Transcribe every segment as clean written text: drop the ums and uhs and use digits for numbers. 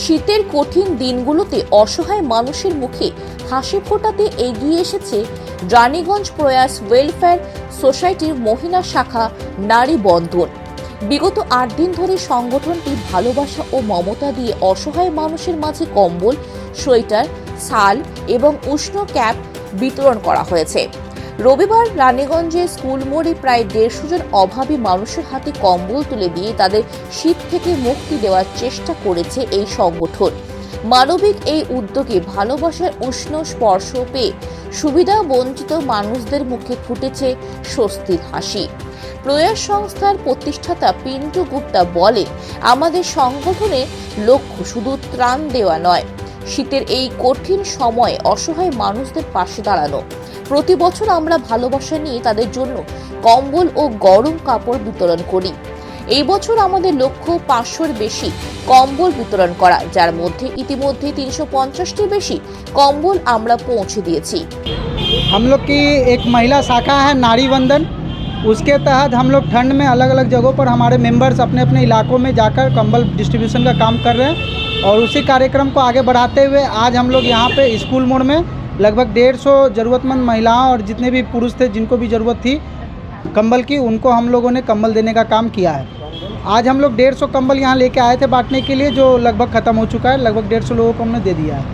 শীতের কঠিন দিনগুলোতে অসহায় মানুষের মুখে হাসি ফোটাতে এগিয়ে এসেছে রানীগঞ্জ প্রয়াস ওয়েলফেয়ার সোসাইটির মহিলা শাখা নারী বন্ধন। বিগত 8 দিন ধরে সংগঠনটি ভালোবাসা ও মমতা দিয়ে অসহায় মানুষের মাঝে কম্বল, সোয়েটার, শাল এবং উষ্ণ ক্যাপ বিতরণ করা হয়েছে। রবিবার রানীগঞ্জে স্কুল মোড়ে প্রায় 150 জন অভাবী মানুষের হাতে কম্বল তুলে দিয়ে তাদের শীত থেকে মুক্তি দেওয়ার চেষ্টা করেছে এই সংগঠন। মানবিক এই উদ্যোগে ভালোবাসার উষ্ণ স্পর্শ পেয়ে সুবিধা বঞ্চিত মানুষদের মুখে ফুটেছে স্বস্তির হাসি। প্রয়াস সংস্থার প্রতিষ্ঠাতা পিন্টু গুপ্তা বলেন, আমাদের সংগঠনের লক্ষ্য শুধু ত্রাণ দেওয়া নয়, শীতের এই কঠিন সময়ে অসহায় মানুষদের পাশে দাঁড়ানো। প্রতি বছর আমরা ভালোবাসা নিয়ে তাদের জন্য কম্বল ও গরম কাপড় বিতরণ করি। এই বছর আমাদের লক্ষ্য 500-র বেশি কম্বল বিতরণ করা, যার মধ্যে ইতিমধ্যে 350-টির বেশি কম্বল আমরা পৌঁছে দিয়েছি। हम लोग की एक महिला शाखा है नारी वंदन, उसके तहत हम लोग ठंड में अलग अलग जगहों पर हमारे मेंबर्स अपने अपने इलाकों में जाकर कंबल डिस्ट्रीब्यूशन का काम कर रहे हैं और उसी कार्यक्रम को आगे बढ़ाते हुए आज हम लोग यहाँ पे स्कूल मोड़ में लगभग 150 ज़रूरतमंद महिलाओं और जितने भी पुरुष थे जिनको भी ज़रूरत थी कंबल की, उनको हम लोगों ने कंबल देने का काम किया है। आज हम लोग 150 कंबल यहाँ लेके आए थे बांटने के लिए, जो लगभग ख़त्म हो चुका है। लगभग 150 लोगों को हमने दे दिया है।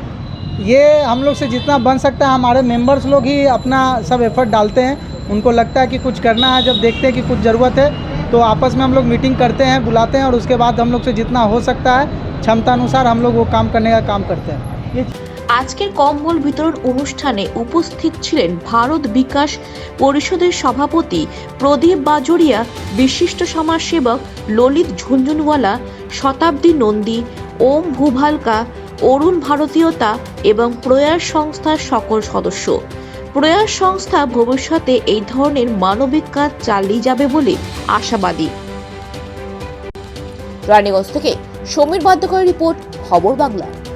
ये हम लोग से जितना बन सकता है, हमारे मेंबर्स लोग ही अपना सब एफर्ट डालते हैं। उनको लगता है कि कुछ करना है, जब देखते हैं कि कुछ ज़रूरत है तो आपस में हम लोग मीटिंग करते हैं, बुलाते हैं और उसके बाद हम लोग से जितना हो सकता है क्षमता अनुसार हम लोग वो काम करने का काम करते हैं। আজকের কম্বল বিতরণ অনুষ্ঠানে উপস্থিত ছিলেন ভারত বিকাশ পরিষদের সভাপতি প্রদীপ বাজরিয়া, বিশিষ্ট সমাজসেবক ললিত ঝুনঝুনওয়ালা, শতাব্দী নন্দী, ওম ভুভালকা, অরুণ ভারতীয়তা এবং প্রয়াস সংস্থার সকল সদস্য। প্রয়াস সংস্থা ভবিষ্যতে এই ধরনের মানবিক কাজ চালিয়ে যাবে বলে আশাবাদী। রানীগঞ্জ থেকে সমীর বাদ্যকরের রিপোর্ট, খবর বাংলা।